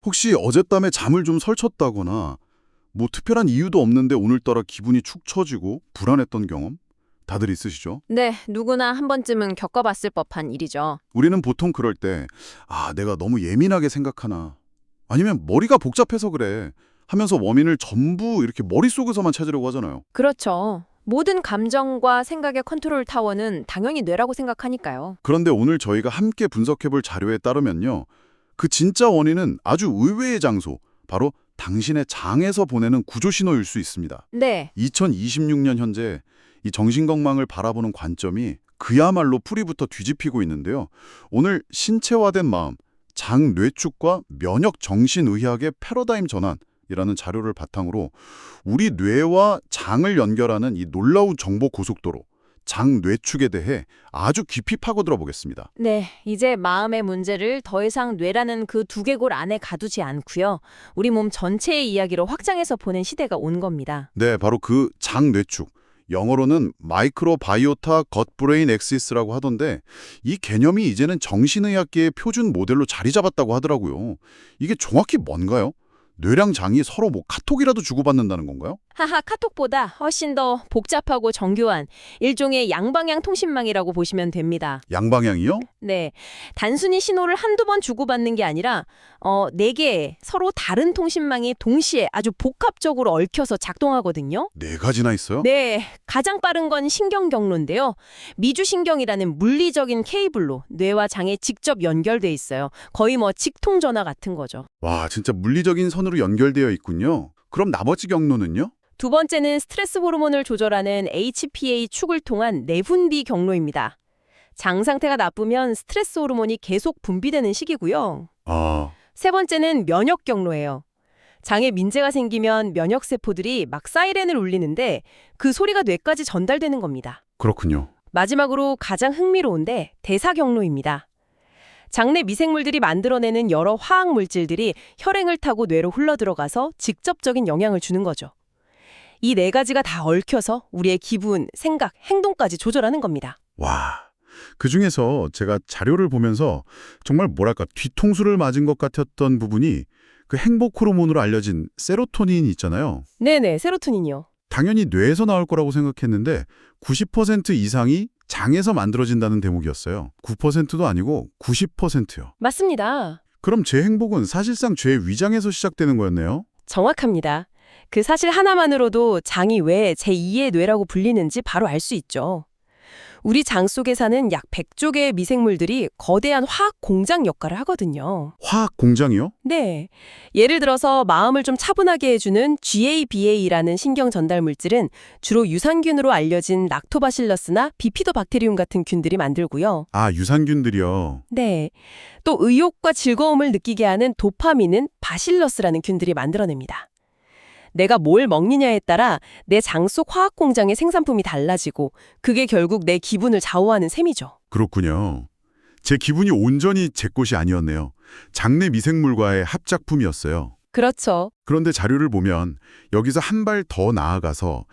혹시 어젯밤에 잠을 좀 설쳤다거나 뭐 특별한 이유도 없는데 오늘따라 기분이 축 처지고 불안했던 경험? 다들 있으시죠? 네, 누구나 한 번쯤은 겪어봤을 법한 일이죠. 우리는 보통 그럴 때 내가 너무 예민하게 생각하나 아니면 머리가 복잡해서 그래 하면서 원인을 전부 이렇게 머릿속에서만 찾으려고 하잖아요. 그렇죠. 모든 감정과 생각의 컨트롤 타워는 당연히 뇌라고 생각하니까요. 그런데 오늘 저희가 함께 분석해볼 자료에 따르면요. 그 진짜 원인은 아주 의외의 장소, 바로 당신의 장에서 보내는 구조 신호일 수 있습니다. 네, 2026년 현재 이 정신건강을 바라보는 관점이 그야말로 뿌리부터 뒤집히고 있는데요. 오늘 신체화된 마음, 장 뇌축과 면역 정신의학의 패러다임 전환이라는 자료를 바탕으로 우리 뇌와 장을 연결하는 이 놀라운 정보 고속도로, 장 뇌축에 대해 아주 깊이 파고들어 보겠습니다. 네, 이제 마음의 문제를 더 이상 뇌라는 그 두개골 안에 가두지 않고요. 우리 몸 전체의 이야기로 확장해서 보는 시대가 온 겁니다. 네, 바로 그 장 뇌축. 영어로는 마이크로바이오타 겉브레인 엑시스라고 하던데 이 개념이 이제는 정신의학계의 표준 모델로 자리 잡았다고 하더라고요. 이게 정확히 뭔가요? 뇌랑 장이 서로 뭐 카톡이라도 주고받는다는 건가요? 하하, 카톡보다 훨씬 더 복잡하고 정교한 일종의 양방향 통신망이라고 보시면 됩니다. 양방향이요? 네, 단순히 신호를 한두 번 주고받는 게 아니라 네 개의 서로 다른 통신망이 동시에 아주 복합적으로 얽혀서 작동하거든요. 네 가지나 있어요? 네, 가장 빠른 건 신경 경로인데요. 미주신경이라는 물리적인 케이블로 뇌와 장에 직접 연결돼 있어요. 거의 뭐 직통 전화 같은 거죠. 와, 진짜 물리적인 선으로 연결되어 있군요. 그럼 나머지 경로는요? 두 번째는 스트레스 호르몬을 조절하는 HPA 축을 통한 내분비 경로입니다. 장 상태가 나쁘면 스트레스 호르몬이 계속 분비되는 시기고요. 아, 세 번째는 면역 경로예요. 장에 민재가 생기면 면역 세포들이 막 사이렌을 울리는데 그 소리가 뇌까지 전달되는 겁니다. 그렇군요. 마지막으로 가장 흥미로운데 대사 경로입니다. 장내 미생물들이 만들어내는 여러 화학 물질들이 혈행을 타고 뇌로 흘러들어가서 직접적인 영향을 주는 거죠. 이 네 가지가 다 얽혀서 우리의 기분, 생각, 행동까지 조절하는 겁니다. 와, 그중에서 제가 자료를 보면서 정말 뭐랄까 뒤통수를 맞은 것 같았던 부분이 그 행복 호르몬으로 알려진 세로토닌 있잖아요. 네네, 세로토닌이요. 당연히 뇌에서 나올 거라고 생각했는데 90% 이상이 장에서 만들어진다는 대목이었어요. 9%도 아니고 90%요. 맞습니다. 그럼 제 행복은 사실상 제 위장에서 시작되는 거였네요. 정확합니다. 그 사실 하나만으로도 장이 왜 제2의 뇌라고 불리는지 바로 알 수 있죠. 우리 장 속에 사는 약 100조 개의 미생물들이 거대한 화학 공장 역할을 하거든요. 화학 공장이요? 네. 예를 들어서 마음을 좀 차분하게 해주는 GABA라는 신경 전달 물질은 주로 유산균으로 알려진 락토바실러스나 비피도박테리움 같은 균들이 만들고요. 아, 유산균들이요. 네. 또 의욕과 즐거움을 느끼게 하는 도파민은 바실러스라는 균들이 만들어냅니다. 내가 뭘 먹느냐에 따라 내 장 속 화학 공장의 생산품이 달라지고 그게 결국 내 기분을 좌우하는 셈이죠. 그렇군요. 제 기분이 온전히 제 것이 아니었네요. 장내 미생물과의 합작품이었어요. 그렇죠. 그런데 자료를 보면 여기서 한 발 더 나아가서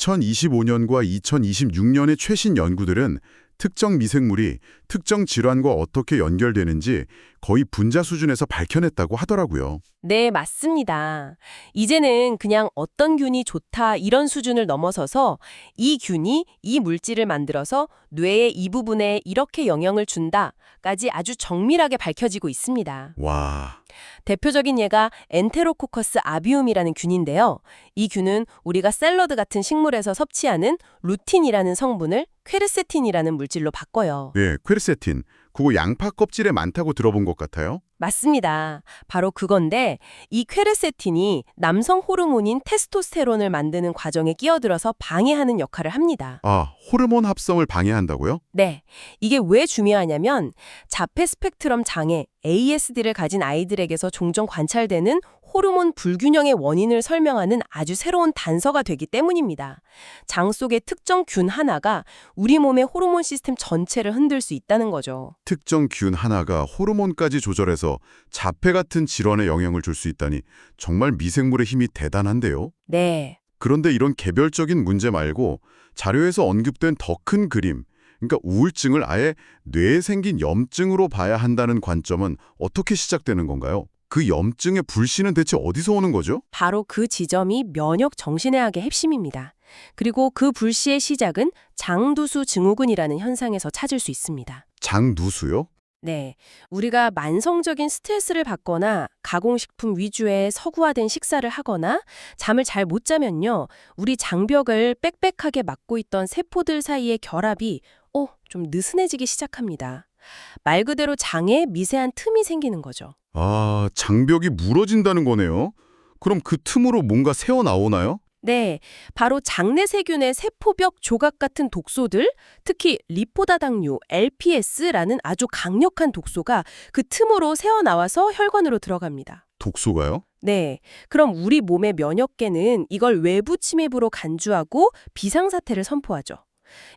2025년과 2026년의 최신 연구들은 특정 미생물이 특정 질환과 어떻게 연결되는지 거의 분자 수준에서 밝혀냈다고 하더라고요. 네, 맞습니다. 이제는 그냥 어떤 균이 좋다 이런 수준을 넘어서서 이 균이 이 물질을 만들어서 뇌의 이 부분에 이렇게 영향을 준다까지 아주 정밀하게 밝혀지고 있습니다. 와, 대표적인 예가 엔테로코커스 아비움이라는 균인데요. 이 균은 우리가 샐러드 같은 식물에서 섭취하는 루틴이라는 성분을 퀘르세틴이라는 물질로 바꿔요. 네, 퀘르세틴. 그거 양파 껍질에 많다고 들어본 것 같아요. 맞습니다. 바로 그건데 이 퀘르세틴이 남성 호르몬인 테스토스테론을 만드는 과정에 끼어들어서 방해하는 역할을 합니다. 아, 호르몬 합성을 방해한다고요? 네, 이게 왜 중요하냐면 자폐 스펙트럼 장애 ASD를 가진 아이들에게서 종종 관찰되는 호르몬 불균형의 원인을 설명하는 아주 새로운 단서가 되기 때문입니다. 장 속의 특정 균 하나가 우리 몸의 호르몬 시스템 전체를 흔들 수 있다는 거죠. 특정 균 하나가 호르몬까지 조절해서 자폐 같은 질환에 영향을 줄 수 있다니 정말 미생물의 힘이 대단한데요. 네. 그런데 이런 개별적인 문제 말고 자료에서 언급된 더 큰 그림, 그러니까 우울증을 아예 뇌에 생긴 염증으로 봐야 한다는 관점은 어떻게 시작되는 건가요? 그 염증의 불씨는 대체 어디서 오는 거죠? 바로 그 지점이 면역 정신해학의 핵심입니다. 그리고 그 불씨의 시작은 장두수 증후군이라는 현상에서 찾을 수 있습니다. 장누수요? 네, 우리가 만성적인 스트레스를 받거나 가공식품 위주의 서구화된 식사를 하거나 잠을 잘 못 자면요, 우리 장벽을 빽빽하게 막고 있던 세포들 사이의 결합이 좀 느슨해지기 시작합니다. 말 그대로 장에 미세한 틈이 생기는 거죠. 아, 장벽이 무너진다는 거네요. 그럼 그 틈으로 뭔가 새어나오나요? 네, 바로 장내 세균의 세포벽 조각 같은 독소들, 특히 리포다당류, LPS라는 아주 강력한 독소가 그 틈으로 새어나와서 혈관으로 들어갑니다. 독소가요? 네, 그럼 우리 몸의 면역계는 이걸 외부 침입으로 간주하고 비상사태를 선포하죠.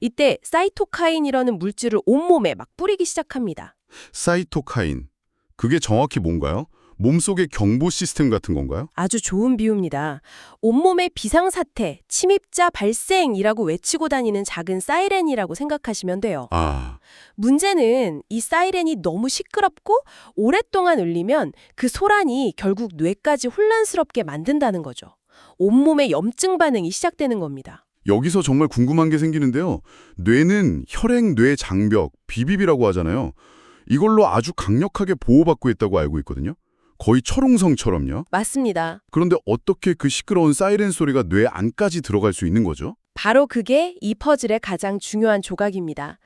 이때 사이토카인이라는 물질을 온몸에 막 뿌리기 시작합니다. 사이토카인. 그게 정확히 뭔가요? 몸속의 경보 시스템 같은 건가요? 아주 좋은 비유입니다. 온몸의 비상사태, 침입자 발생이라고 외치고 다니는 작은 사이렌이라고 생각하시면 돼요. 아, 문제는 이 사이렌이 너무 시끄럽고 오랫동안 울리면 그 소란이 결국 뇌까지 혼란스럽게 만든다는 거죠. 온몸에 염증 반응이 시작되는 겁니다. 여기서 정말 궁금한 게 생기는데요. 뇌는 혈액-뇌 장벽, 비비비라고 하잖아요. 이걸로 아주 강력하게 보호받고 있다고 알고 있거든요. 거의 철옹성처럼요. 맞습니다. 그런데 어떻게 그 시끄러운 사이렌 소리가 뇌 안까지 들어갈 수 있는 거죠? 바로 그게 이 퍼즐의 가장 중요한 조각입니다.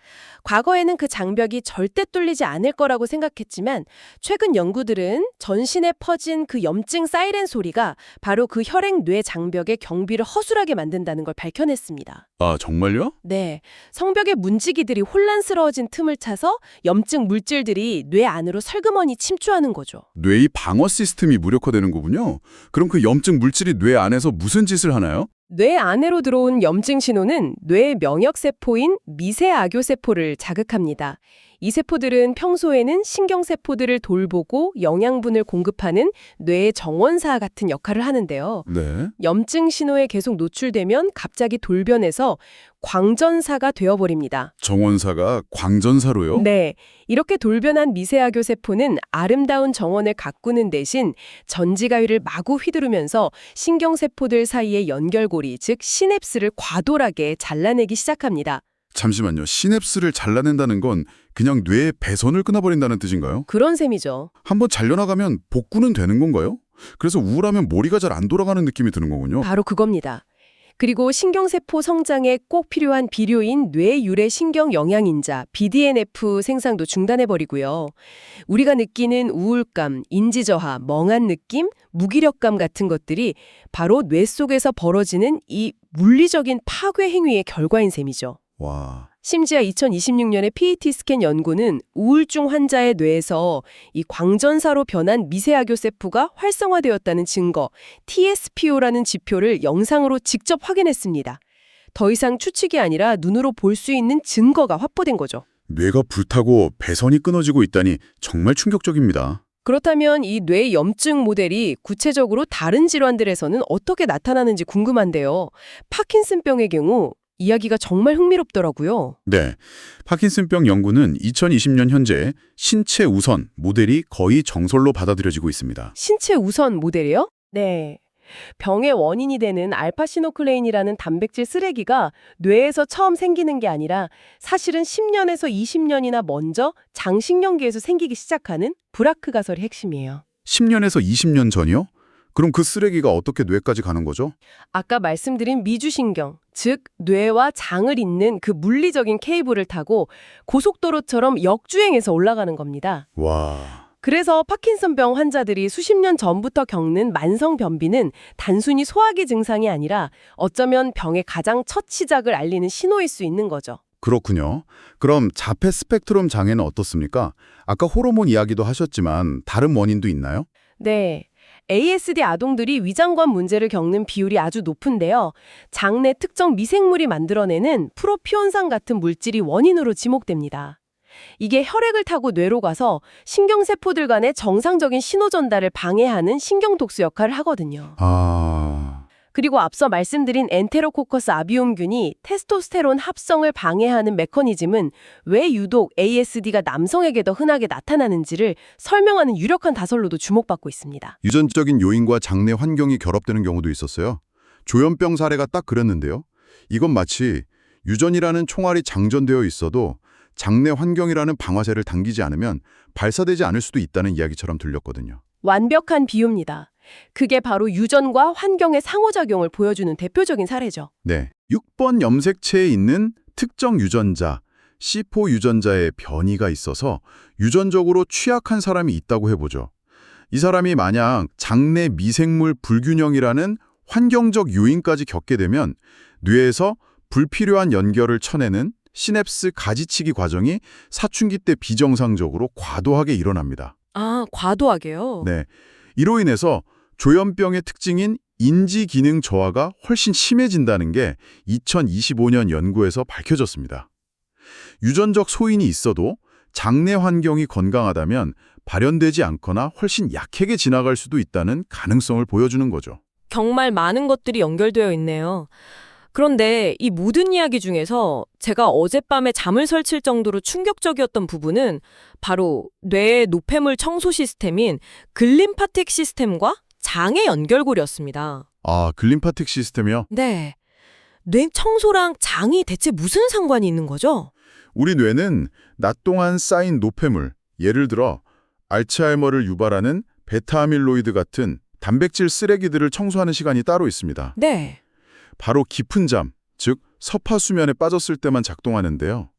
과거에는 그 장벽이 절대 뚫리지 않을 거라고 생각했지만 최근 연구들은 전신에 퍼진 그 염증 사이렌 소리가 바로 그 혈액-뇌 장벽의 경비를 허술하게 만든다는 걸 밝혀냈습니다. 아, 정말요? 네, 성벽의 문지기들이 혼란스러워진 틈을 차서 염증 물질들이 뇌 안으로 설그머니 침투하는 거죠. 뇌의 방어 시스템이 무력화되는 거군요. 그럼 그 염증 물질이 뇌 안에서 무슨 짓을 하나요? 뇌 안으로 들어온 염증 신호는 뇌 면역세포인 미세악요세포를 자극합니다. 이 세포들은 평소에는 신경세포들을 돌보고 영양분을 공급하는 뇌의 정원사 같은 역할을 하는데요. 네. 염증 신호에 계속 노출되면 갑자기 돌변해서 광전사가 되어버립니다. 정원사가 광전사로요? 네, 이렇게 돌변한 미세악요세포는 아름다운 정원을 가꾸는 대신 전지가위를 마구 휘두르면서 신경세포들 사이의 연결고리, 즉 시냅스를 과도하게 잘라내기 시작합니다. 잠시만요. 시냅스를 잘라낸다는 건 그냥 뇌의 배선을 끊어버린다는 뜻인가요? 그런 셈이죠. 한번 잘려나가면 복구는 되는 건가요? 그래서 우울하면 머리가 잘 안 돌아가는 느낌이 드는 거군요. 바로 그겁니다. 그리고 신경세포 성장에 꼭 필요한 비료인 뇌유래 신경 영양인자 BDNF 생산도 중단해버리고요. 우리가 느끼는 우울감, 인지저하, 멍한 느낌, 무기력감 같은 것들이 바로 뇌 속에서 벌어지는 이 물리적인 파괴 행위의 결과인 셈이죠. 와, 심지어 2026년의 PET 스캔 연구는 우울증 환자의 뇌에서 이 광전사로 변한 미세악요세포가 활성화되었다는 증거, TSPO라는 지표를 영상으로 직접 확인했습니다. 더 이상 추측이 아니라 눈으로 볼 수 있는 증거가 확보된 거죠. 뇌가 불타고 배선이 끊어지고 있다니 정말 충격적입니다. 그렇다면 이 뇌 염증 모델이 구체적으로 다른 질환들에서는 어떻게 나타나는지 궁금한데요. 파킨슨병의 경우 이야기가 정말 흥미롭더라고요. 네, 파킨슨병 연구는 2020년 현재 신체 우선 모델이 거의 정설로 받아들여지고 있습니다. 신체 우선 모델이요? 네. 병의 원인이 되는 알파시노클레인이라는 단백질 쓰레기가 뇌에서 처음 생기는 게 아니라 사실은 10년에서 20년이나 먼저 장신경계에서 생기기 시작하는 브라크 가설이 핵심이에요. 10년에서 20년 전이요? 그럼 그 쓰레기가 어떻게 뇌까지 가는 거죠? 아까 말씀드린 미주신경, 즉 뇌와 장을 잇는 그 물리적인 케이블을 타고 고속도로처럼 역주행해서 올라가는 겁니다. 와, 그래서 파킨슨병 환자들이 수십 년 전부터 겪는 만성 변비는 단순히 소화기 증상이 아니라 어쩌면 병의 가장 첫 시작을 알리는 신호일 수 있는 거죠. 그렇군요. 그럼 자폐 스펙트럼 장애는 어떻습니까? 아까 호르몬 이야기도 하셨지만 다른 원인도 있나요? 네. ASD 아동들이 위장관 문제를 겪는 비율이 아주 높은데요. 장내 특정 미생물이 만들어내는 프로피온산 같은 물질이 원인으로 지목됩니다. 이게 혈액을 타고 뇌로 가서 신경세포들 간의 정상적인 신호 전달을 방해하는 신경독수 역할을 하거든요. 아, 그리고 앞서 말씀드린 엔테로코커스 아비움균이 테스토스테론 합성을 방해하는 메커니즘은 왜 유독 ASD가 남성에게 더 흔하게 나타나는지를 설명하는 유력한 다설로도 주목받고 있습니다. 유전적인 요인과 장내 환경이 결합되는 경우도 있었어요. 조현병 사례가 딱 그랬는데요. 이건 마치 유전이라는 총알이 장전되어 있어도 장내 환경이라는 방아쇠를 당기지 않으면 발사되지 않을 수도 있다는 이야기처럼 들렸거든요. 완벽한 비유입니다. 그게 바로 유전과 환경의 상호작용을 보여주는 대표적인 사례죠. 네, 6번 염색체에 있는 특정 유전자, C4 유전자에 변이가 있어서 유전적으로 취약한 사람이 있다고 해보죠. 이 사람이 만약 장내 미생물 불균형이라는 환경적 요인까지 겪게 되면 뇌에서 불필요한 연결을 쳐내는 시냅스 가지치기 과정이 사춘기 때 비정상적으로 과도하게 일어납니다. 아, 과도하게요? 네, 이로 인해서 조현병의 특징인 인지 기능 저하가 훨씬 심해진다는 게 2025년 연구에서 밝혀졌습니다. 유전적 소인이 있어도 장내 환경이 건강하다면 발현되지 않거나 훨씬 약하게 지나갈 수도 있다는 가능성을 보여주는 거죠. 정말 많은 것들이 연결되어 있네요. 그런데 이 모든 이야기 중에서 제가 어젯밤에 잠을 설칠 정도로 충격적이었던 부분은 바로 뇌의 노폐물 청소 시스템인 글림파틱 시스템과 장의 연결고리였습니다. 아, 글림파틱 시스템이요? 네. 뇌 청소랑 장이 대체 무슨 상관이 있는 거죠? 우리 뇌는 낮 동안 쌓인 노폐물, 예를 들어 알츠하이머를 유발하는 베타아밀로이드 같은 단백질 쓰레기들을 청소하는 시간이 따로 있습니다. 네. 바로 깊은 잠, 즉 서파수면에 빠졌을 때만 작동하는데요.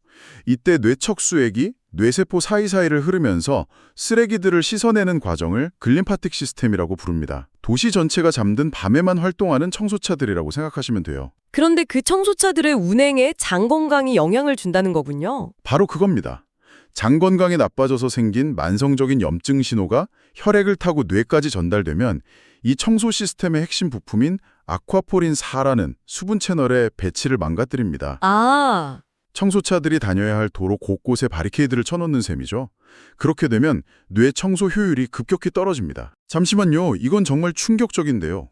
이때 뇌척수액이 뇌세포 사이사이를 흐르면서 쓰레기들을 씻어내는 과정을 글림파틱 시스템이라고 부릅니다. 도시 전체가 잠든 밤에만 활동하는 청소차들이라고 생각하시면 돼요. 그런데 그 청소차들의 운행에 장 건강이 영향을 준다는 거군요. 바로 그겁니다. 장 건강이 나빠져서 생긴 만성적인 염증 신호가 혈액을 타고 뇌까지 전달되면 이 청소 시스템의 핵심 부품인 아쿠아포린4라는 수분 채널의 배치를 망가뜨립니다. 아, 청소차들이 다녀야 할 도로 곳곳에 바리케이드를 쳐놓는 셈이죠. 그렇게 되면 뇌 청소 효율이 급격히 떨어집니다. 잠시만요. 이건 정말 충격적인데요.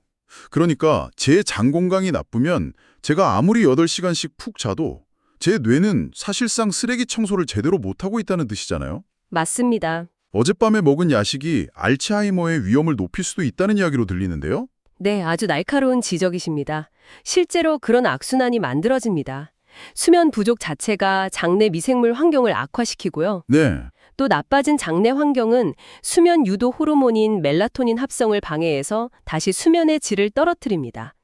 그러니까 제 장 건강이 나쁘면 제가 아무리 8시간씩 푹 자도 제 뇌는 사실상 쓰레기 청소를 제대로 못하고 있다는 뜻이잖아요. 맞습니다. 어젯밤에 먹은 야식이 알츠하이머의 위험을 높일 수도 있다는 이야기로 들리는데요. 네, 아주 날카로운 지적이십니다. 실제로 그런 악순환이 만들어집니다. 수면 부족 자체가 장내 미생물 환경을 악화시키고요. 네, 또 나빠진 장내 환경은 수면 유도 호르몬인 멜라토닌 합성을 방해해서 다시 수면의 질을 떨어뜨립니다.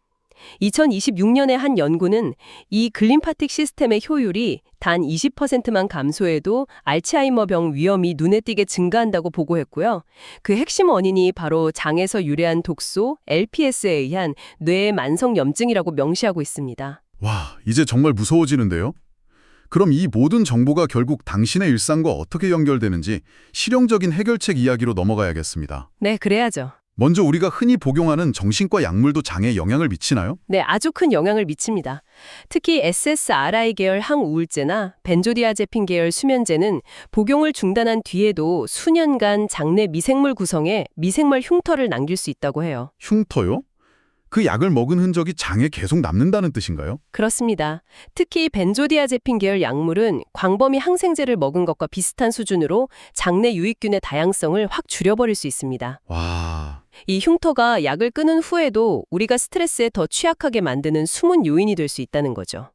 2026년의 한 연구는 이 글림파틱 시스템의 효율이 단 20%만 감소해도 알츠하이머병 위험이 눈에 띄게 증가한다고 보고했고요. 그 핵심 원인이 바로 장에서 유래한 독소 LPS에 의한 뇌의 만성 염증이라고 명시하고 있습니다. 와, 이제 정말 무서워지는데요. 그럼 이 모든 정보가 결국 당신의 일상과 어떻게 연결되는지 실용적인 해결책 이야기로 넘어가야겠습니다. 네, 그래야죠. 먼저 우리가 흔히 복용하는 정신과 약물도 장에 영향을 미치나요? 네, 아주 큰 영향을 미칩니다. 특히 SSRI 계열 항우울제나 벤조디아제핀 계열 수면제는 복용을 중단한 뒤에도 수년간 장내 미생물 구성에 미생물 흉터를 남길 수 있다고 해요. 흉터요? 그 약을 먹은 흔적이 장에 계속 남는다는 뜻인가요? 그렇습니다. 특히 벤조디아제핀 계열 약물은 광범위 항생제를 먹은 것과 비슷한 수준으로 장내 유익균의 다양성을 확 줄여버릴 수 있습니다. 와, 이 흉터가 약을 끊은 후에도 우리가 스트레스에 더 취약하게 만드는 숨은 요인이 될 수 있다는 거죠.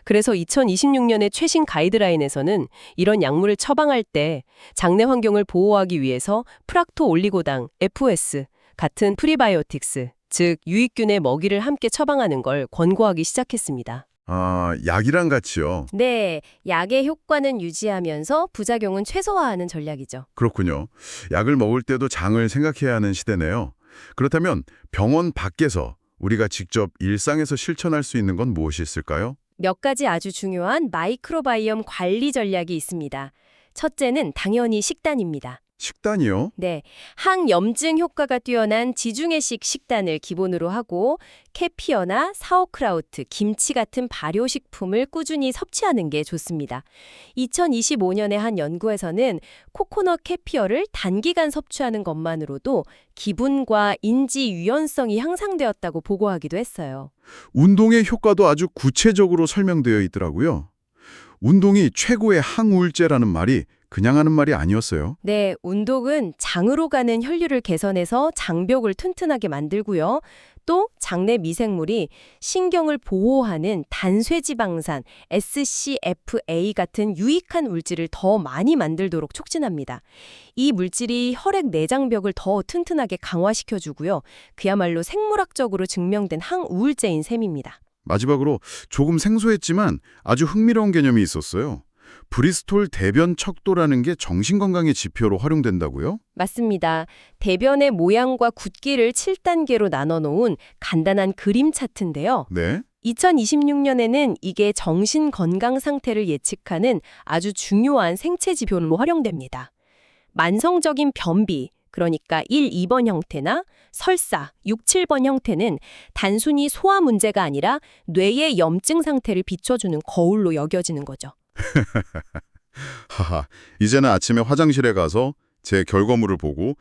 그래서 2026년의 최신 가이드라인에서는 이런 약물을 처방할 때 장내 환경을 보호하기 위해서 프락토 올리고당, FOS 같은 프리바이오틱스, 즉 유익균의 먹이를 함께 처방하는 걸 권고하기 시작했습니다. 아, 약이랑 같이요. 네, 약의 효과는 유지하면서 부작용은 최소화하는 전략이죠. 그렇군요. 약을 먹을 때도 장을 생각해야 하는 시대네요. 그렇다면 병원 밖에서 우리가 직접 일상에서 실천할 수 있는 건 무엇이 있을까요? 몇 가지 아주 중요한 마이크로바이옴 관리 전략이 있습니다. 첫째는 당연히 식단입니다. 식단이요? 네, 항염증 효과가 뛰어난 지중해식 식단을 기본으로 하고 캐피어나 사오크라우트, 김치 같은 발효식품을 꾸준히 섭취하는 게 좋습니다. 2025년에 한 연구에서는 코코넛 캐피어를 단기간 섭취하는 것만으로도 기분과 인지 유연성이 향상되었다고 보고하기도 했어요. 운동의 효과도 아주 구체적으로 설명되어 있더라고요. 운동이 최고의 항우울제라는 말이 그냥 하는 말이 아니었어요. 네, 운동은 장으로 가는 혈류를 개선해서 장벽을 튼튼하게 만들고요. 또 장내 미생물이 신경을 보호하는 단쇠지방산, SCFA 같은 유익한 물질을 더 많이 만들도록 촉진합니다. 이 물질이 혈액 내장벽을 더 튼튼하게 강화시켜주고요. 그야말로 생물학적으로 증명된 항우울제인 셈입니다. 마지막으로 조금 생소했지만 아주 흥미로운 개념이 있었어요. 브리스톨 대변 척도라는 게 정신건강의 지표로 활용된다고요? 맞습니다. 대변의 모양과 굵기를 7단계로 나눠 놓은 간단한 그림 차트인데요. 네. 2026년에는 이게 정신 건강 상태를 예측하는 아주 중요한 생체 지표로 활용됩니다. 만성적인 변비, 그러니까 1, 2번 형태나 설사, 6, 7번 형태는 단순히 소화 문제가 아니라 뇌의 염증 상태를 비춰주는 거울로 여겨지는 거죠. 하하, 이제는 아침에 화장실에 가서 제 결과물을 보고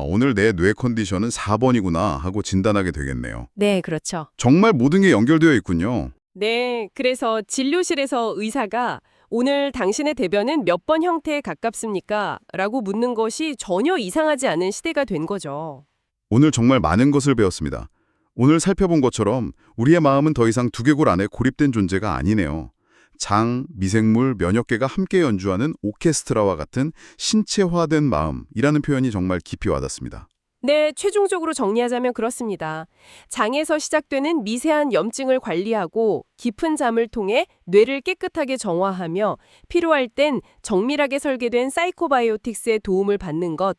오늘 내 뇌 컨디션은 4번이구나 하고 진단하게 되겠네요. 네, 그렇죠. 정말 모든 게 연결되어 있군요. 네, 그래서 진료실에서 의사가 오늘 당신의 대변은 몇 번 형태에 가깝습니까? 라고 묻는 것이 전혀 이상하지 않은 시대가 된 거죠. 오늘 정말 많은 것을 배웠습니다. 오늘 살펴본 것처럼 우리의 마음은 더 이상 두개골 안에 고립된 존재가 아니네요. 장, 미생물, 면역계가 함께 연주하는 오케스트라와 같은 신체화된 마음이라는 표현이 정말 깊이 와닿습니다. 네, 최종적으로 정리하자면 그렇습니다. 장에서 시작되는 미세한 염증을 관리하고 깊은 잠을 통해 뇌를 깨끗하게 정화하며 필요할 땐 정밀하게 설계된 사이코바이오틱스의 도움을 받는 것.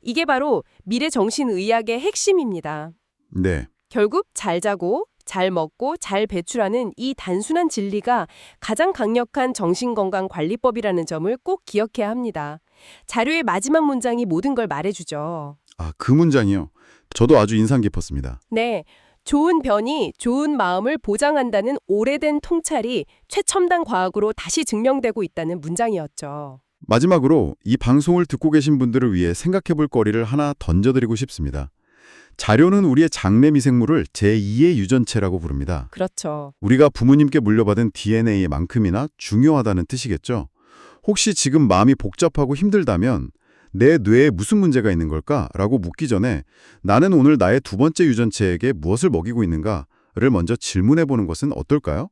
이게 바로 미래 정신의학의 핵심입니다. 네. 결국 잘 자고 잘 먹고 잘 배출하는 이 단순한 진리가 가장 강력한 정신건강관리법이라는 점을 꼭 기억해야 합니다. 자료의 마지막 문장이 모든 걸 말해주죠. 그 문장이요. 저도 아주 인상 깊었습니다. 네, 좋은 변이 좋은 마음을 보장한다는 오래된 통찰이 최첨단 과학으로 다시 증명되고 있다는 문장이었죠. 마지막으로 이 방송을 듣고 계신 분들을 위해 생각해 볼 거리를 하나 던져드리고 싶습니다. 자료는 우리의 장내 미생물을 제2의 유전체라고 부릅니다. 그렇죠. 우리가 부모님께 물려받은 DNA만큼이나 중요하다는 뜻이겠죠. 혹시 지금 마음이 복잡하고 힘들다면 내 뇌에 무슨 문제가 있는 걸까? 라고 묻기 전에 나는 오늘 나의 두 번째 유전체에게 무엇을 먹이고 있는가를 먼저 질문해 보는 것은 어떨까요?